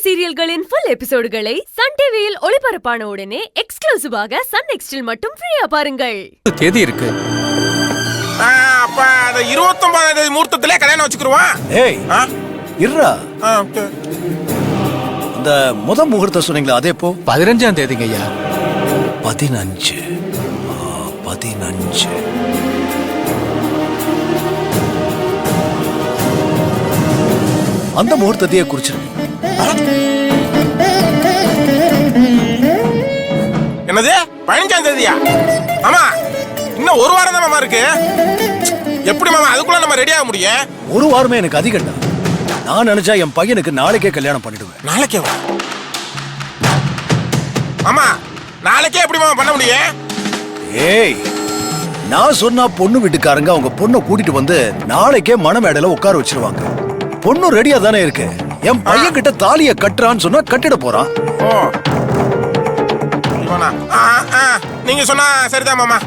சீரியல்களின் full எபிசோடுகளை Sun டிவியில் ஒளிபரப்பான உடனே எக்ஸ்க்ளூசிவாக சன் நெக்ஸ்டில் மட்டும் ஃப்ரீயா பாருங்கள். தேதி இருக்கு. அப்ப அந்த 29ஆம் தேதி முகூர்த்தத்திலே கல்யாணம் வச்சுக்குருவான். ஏய் இருடா. அந்த முத முகூர்த்தம் சொன்னீங்களா அதே போ 15ஆம் தேதிங்க ஐயா. 15 அந்த முகூர்த்தத்தையே குறிச்சிருங்க. என்னது 15ஆம் தேதியா? ஆமா இன்னும் ஒரு வாரம் தான் மாமா இருக்கு. எப்படி மாமா அதுக்குள்ள நம்ம ரெடி ஆக முடியும்? ஒரு வாரமே எனக்கு அதிகம்டா. நான் நினைச்சா என் பையனுக்கு நாளைக்கே கல்யாணம் பண்ணிடுவேன். நாளைக்கே வா மாமா. நாளைக்கே எப்படி மாமா பண்ண முடியும்? ஏய் நான் சொன்னா பொண்ணு வீட்டுக்காரங்க அவங்க பொண்ணை கூட்டிட்டு வந்து நாளைக்கே மணமேடையில உட்கார வச்சிருவாங்க. பொண்ணு ரெடியா தானே இருக்கு. என் பையன் கிட்ட தாலிய கட்டுறான்னு சொன்னா கட்டிட போறான். நீங்க சொன்னா சரிதான் மாமா.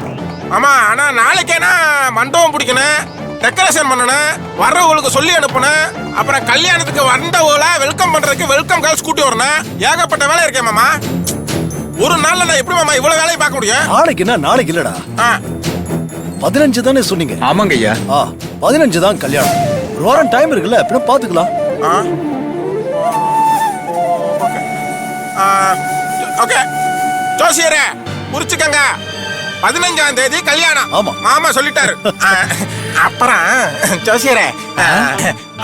ஆமா ஆனா நாளைக்கேனா மண்டபம் பிடிக்கணும், டெக்கரேஷன் பண்ணணும், வர்றவங்களுக்கு சொல்லி அனுப்பணும், அப்புறம் கல்யாணத்துக்கு வந்தவங்கள வெல்கம் பண்றதுக்கு வெல்கம் கேர்ள்ஸ் கூட்டி வரணும். ஏகப்பட்ட வேலை இருக்கேன் மாமா. ஒரு நாள்ல நான் எப்படி மாமா இவ்வளவு வேலையை பார்க்க முடியும்? நாளைக்குன்னா நாளைக்கு இல்லடா. 15 தானே சொன்னீங்க? ஆமாங்க ஐயா. 15 தான் கல்யாணம். ஒரு வாரம் டைம் இருக்குல்ல, அப்புறம் பாத்துக்கலாம். ஓகே ஜோசியரே குறிச்சுக்கங்க. 15ஆம் தேதி கல்யாணம். ஆமா மாமா சொல்லிட்டாரு. அப்புறம் ஜோசியரே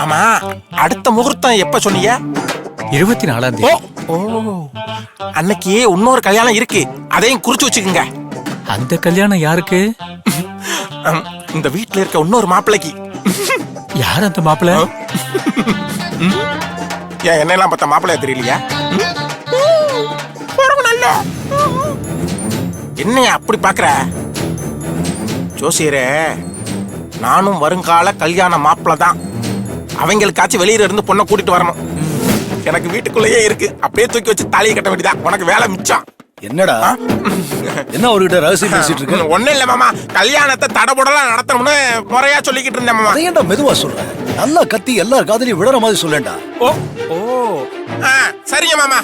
ஆமா அடுத்த முகூர்த்தம் எப்ப சொன்னீங்க? 24ஆம் தேதி. அன்னைக்கு இன்னொரு கல்யாணம் இருக்கு, அதையும் குறிச்சு வச்சுக்கோங்க. அந்த கல்யாணம் யாருக்கு? இந்த வீட்டுல இருக்க இன்னொரு மாப்பிள்ளைக்கு. யார் அந்த மாப்பிள்ளை? ஏன் என்னெல்லாம் பார்த்தா மாப்பிள்ளையா தெரியலையா? என்னையா அப்படி பாக்குற? ஜோசியரே நானும் வருங்கால கல்யாண மாப்பிள்ளை தான். அவங்களுக்காச்சும் வெளியில இருந்து பொண்ணை கூட்டிட்டு வரணும். எனக்கு வீட்டுக்குள்ளேயே இருக்கு, அப்படியே தூக்கி வச்சு தாலியை கட்ட வேண்டியதான். உனக்கு வேலை மிச்சம். என்னடா என்ன அவர்கிட்ட ரகசியம் பேசிட்டு இருக்கு? ஒண்ணு இல்ல மாமா, கல்யாணத்தை தடபுடலாம் நடத்தணும்னு முறையா சொல்லிக்கிட்டு இருந்தேன் மாமா. ஏன்டா மெதுவா சொல்றேன்? நல்லா கத்தி எல்லார் காதலையும் விடுற மாதிரி சொல்லேன்டா. சரிங்க மாமா.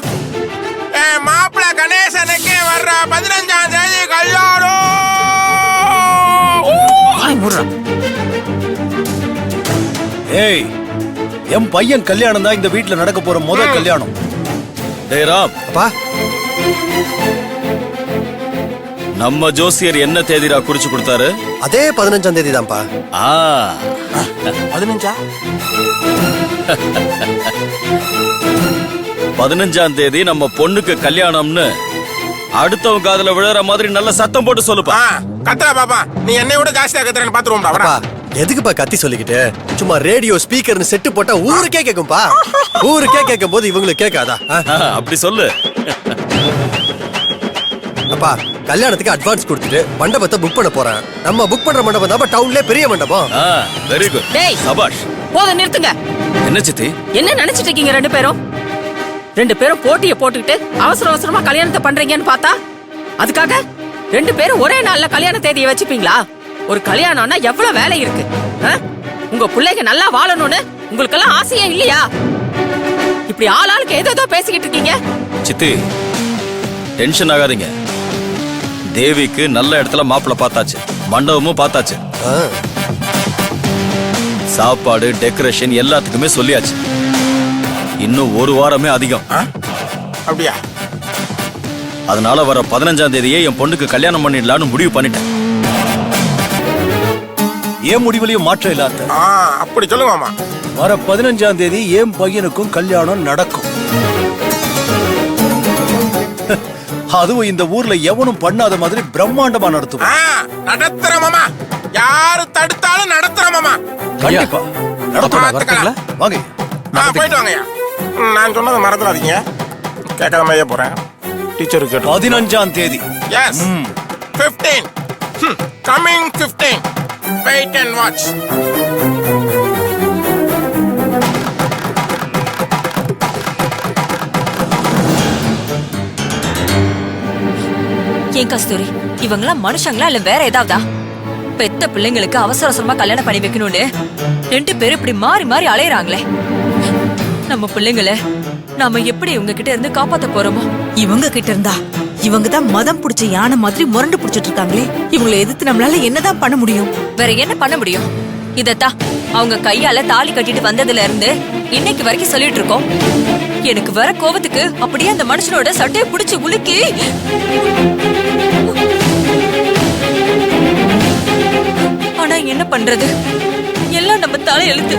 மாப்பிள்ளை கணேசனுக்கு வர்ற 15ஆம் தேதி கல்யாணம். ஏய் என் பையன் கல்யாணம் தான் இந்த வீட்டுல நடக்க போற முதல் கல்யாணம். டேய் ராம், அப்பா நம்ம ஜோசியர் என்ன தேதிரா குறிச்சு கொடுத்தாரு? அதே 15ஆம் தேதி தான்ப்பா. 15ஆ? 15ஆம் தேதி நம்ம பொண்ணுக்கு கல்யாணம்னு அடுத்தவங்க காதுல விழுற மாதிரி நல்ல சத்தம் போட்டு சொல்லுப்பா. கத்துறா பாப்பா, நீ என்னை விட ஜாஸ்தியா கத்துறேன்னு பாத்துருவோம்டா. எதுக்குப்பா கத்தி சொல்லிக்கிட்டு? சும்மா ரேடியோ ஸ்பீக்கர்னு செட்டு போட்டா ஊருக்கே கேக்கும்பா. ஊருக்கே கேட்கும் போது இவங்களுக்கு கேட்காதா? அப்படி சொல்லு. அப்பா கல்யாணத்துக்கு அட்வான்ஸ் கொடுத்துட்டு மண்டபத்தை புக் பண்ண போறேன். நம்ம புக் பண்ற மண்டபம் தான் டவுன்ல பெரிய மண்டபம். Very good. டேய் சபாஷ். போத நிறுத்துங்க. என்ன சித்தி என்ன நினைச்சிட்டு இருக்கீங்க ரெண்டு பேரும் போட்டியை போட்டுக்கிட்டு அவசர அவசரமா கல்யாணத்தை பண்றீங்கன்னு பார்த்தா அதுக்காக ரெண்டு பேரும் ஒரே நாள்ல கல்யாண தேதியை வச்சுப்பீங்களா? ஒரு கல்யாணம்னா எவ்வளவு வேலை இருக்கு. உங்க பிள்ளைங்க நல்லா வாழணும்னு உங்களுக்கு எல்லாம் ஆசையே இல்லையா? இப்படி ஆளாளுக்கு ஏதோ பேசிக்கிட்டு இருக்கீங்க. சித்தி டென்ஷன் ஆகாதீங்க. தேவிக்கு நல்ல இடத்துல மாப்பிள்ளை பார்த்தாச்சு, மண்டபமும் பார்த்தாச்சு, சாப்பாடு டெக்கரேஷன் எல்லாத்துக்குமே சொல்லியாச்சு. இன்னும் ஒரு வாரமே அதிகம். அப்படியா? அதனால வர 15ஆம் தேதியே என் பொண்ணுக்கு கல்யாணம் பண்ணிடலான்னு முடிவு பண்ணிட்டேன். ஏன் முடிவுலயும் மாற்றம் இல்லாத? அப்படி சொல்லுங்க மாமா. வர 15ஆம் தேதி என் பையனுக்கும் கல்யாணம் நடக்கும். அதுவும் இந்த ஊர்ல எவனும் பண்ணாத மாதிரி பிரம்மாண்டமா நடத்துவோம். நடத்துற மாமா, யாரு தடுத்தாலும் நடத்துற மாமா. கண்டிப்பா நடத்துறோம். வாங்க போயிட்டு வாங்கய்யா. நான் சொன்னதை மறந்துடாதீங்க. கேட்காத மாதிரியே போறேன். டீச்சருக்கு 15ஆம் தேதி. Yes. 15. Coming 15. Wait and watch. ஏன் கஸ்தூரி, இவங்களாம் மனுஷங்களா இல்ல வேற ஏதாவதா? பெத்த பிள்ளைங்களுக்கு அவசர அவசரமா கல்யாணம் பண்ணி வைக்கணும்னு ரெண்டு பேரும் இப்படி மாறி மாறி அலையறாங்களே. நம்ம பிள்ளைங்களை நாம எப்படி இவங்க கிட்ட இருந்து காப்பாத்த போறோமோ? இவங்க கிட்ட இருந்தா இவங்க தான் மதம் புடிச்ச யானை மாதிரி முரண்டு புடிச்சிட்டு இருக்காங்களே. இவங்களை எதிர்த்து நம்மளால என்னதான் பண்ண முடியும்? வேற என்ன பண்ண முடியும்? இதத்தான் அவங்க கையால தாலி கட்டிட்டு வந்ததுல இருந்து இன்னைக்கு வரைக்கும் சொல்லிட்டு இருக்கோம். எனக்கு வர கோபத்துக்கு அப்படியே அந்த மனுஷனோட சட்டையை பிடிச்சு உலுக்கி ஆனா என்ன பண்றது? எல்லாம் நம்ம தலை எழுத்து.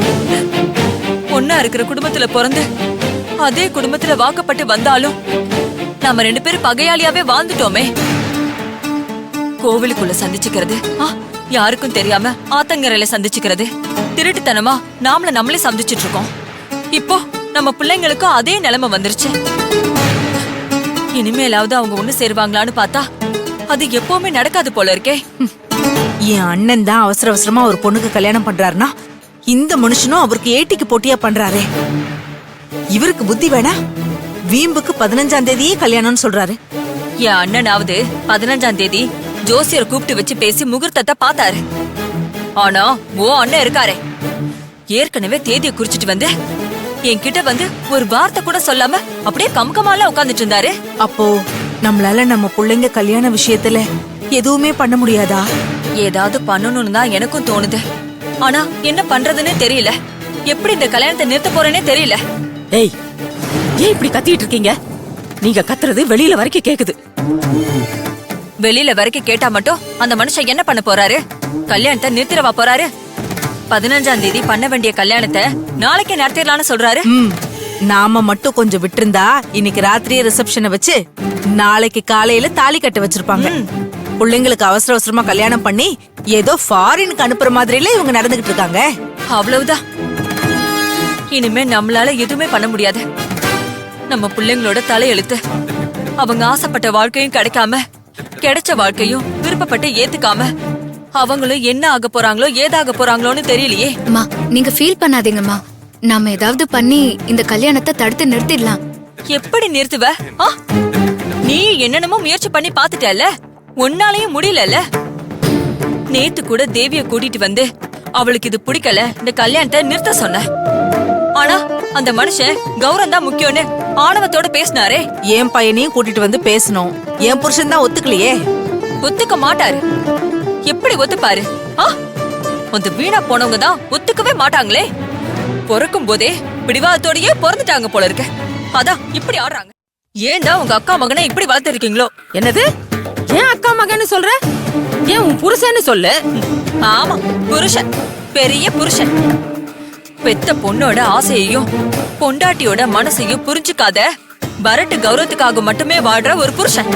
பொண்ணா இருக்கிற குடும்பத்துல பிறந்து அதே குடும்பத்துல வாக்கப்பட்டு வந்தாலும் நாம 2 பேரும் பகையாளியாவே வாழ்ந்துட்டோமே. கோவிலுக்குள்ள சந்திச்சுக்கிறது, யாருக்கும் தெரியாம ஆத்தங்கரையில சந்திச்சுக்கிறது, திருட்டுத்தனமா நம்மளே சந்திச்சிட்டு இருக்கோம். இப்போ நம்ம பிள்ளைங்களுக்கும் அதே நிலைமை வந்துருச்சு. இனிமேலாவது அவங்க ஒண்ணு சேருவாங்களான்னு பார்த்தா அது எப்பவுமே நடக்காது போல இருக்கே. என் அண்ணன் தான் அவசர அவசரமா ஒரு பொண்ணுக்கு கல்யாணம் பண்றாருன்னா இந்த மனுஷனும் அவருக்கு ஏட்டிக்கு போட்டியா பண்றாரே. இவருக்கு புத்தி வேணா? வீம்புக்கு 15ஆம் தேதியே கல்யாணம்னு சொல்றாரு. என் அண்ணனாவது 15ஆம் தேதி ஜோசியர் கூப்பிட்டு வச்சு பேசி முகூர்த்தத்தை பார்த்தாரு. ஆனா அண்ணன் இருக்காரே, ஏற்கனவே தேதியை குறிச்சிட்டு வந்து என்கிட்ட வந்து ஒரு வார்த்தை கூட சொல்லாம அப்படியே கம்கமால உட்கார்ந்துட்டு இருந்தாரு. அப்போ நம்மளால நம்ம பிள்ளைங்க கல்யாண விஷயத்துல எதுவுமே பண்ண முடியாதா? ஏதாவது பண்ணணும்னு தான் எனக்கும் தோணுது. ஆனா என்ன பண்றதுன்னு தெரியல. எப்படி இந்த கல்யாணத்தை நிறுத்த போறேனே தெரியல. ஏய், ஏன் இப்படி கத்திட்டு இருக்கீங்க? நீங்க கத்துறது வெளியில வரைக்கும் கேக்குது. வெளியில வரைக்கும் கேட்டா மட்டும் அந்த மனுஷன் என்ன பண்ண போறாரு? கல்யாணத்தை நிறுத்திடவா போறாரு? 15ஆம் தேதி பண்ண வேண்டிய கல்யாணத்தை நாளைக்கே நடத்திடலாம்னு சொல்றாரு. நாம மட்டும் கொஞ்சம் விட்டுருந்தா இன்னைக்கு ராத்திரியே ரிசப்ஷனை வச்சு நாளைக்கு காலையில தாலி கட்ட வச்சிருப்பாங்க. பிள்ளைங்களுக்கு அவசர அவசரமா கல்யாணம் பண்ணி ஏதோ ஃபாரினுக்கு அனுப்புற மாதிரில இவங்க நடந்துகிட்டு இருக்காங்க. அவ்வளவுதான். இனிமே நம்மளால எதுவுமே பண்ண முடியாது. நம்ம பிள்ளைங்களோட தலையெழுத்து. அவங்க ஆசைப்பட்ட வாழ்க்கையும் கிடைக்காம, கிடைச்ச வாழ்க்கையும் விருப்பப்பட்டு ஏத்துக்காம அவங்களும் என்ன ஆக போறாங்களோ ஏதாக போறாங்களோன்னு தெரியலையே. அம்மா, நீங்க ஃபீல் பண்ணாதீங்கம்மா. நாம ஏதாவது பண்ணி இந்த கல்யாணத்தை தடுத்து நிறுத்திடலாம். எப்படி நிறுத்துவ? நீ என்னென்னமோ முயற்சி பண்ணி பாத்துட்டல, உன்னாலையும் முடியல. நேத்து கூட தேவிய கூட்டிட்டு வந்து அவளுக்கு இது பிடிக்கல, இந்த கல்யாணத்தை நிறுத்த சொன்ன. ஆனா அந்த மனுஷன் கௌரவம் தான் முக்கியம்னு ஆணவத்தோட பேசினாரே. என் பையனையும் கூட்டிட்டு வந்து பேசணும். என் புருஷன் தான் ஒத்துக்கலையே. ஒத்துக்க மாட்டாரு. எப்படி ஒத்துப்பாரு? அந்த வீணா போனவங்க தான் ஒத்துக்கவே மாட்டாங்களே. பிறக்கும் போதே பிடிவாதத்தோடயே பிறந்துட்டாங்க போல இருக்கு. அதான் இப்படி ஆடுறாங்க. ஏன் தான் உங்க அக்கா மகனை இப்படி வளர்த்து இருக்கீங்களோ? என்னது? ஏன் அக்கா மகன்னு சொல்ற? ஏன் உன் புருஷன்னு சொல்லு. ஆமா, புருஷன், பெரிய புருஷன். பெத்த பொண்ணோட ஆசையையும் பொண்டாட்டியோட மனசையும் புரிஞ்சுக்காத வரட்டு கௌரவத்துக்காக மட்டுமே வாழ்ற ஒரு புருஷன்.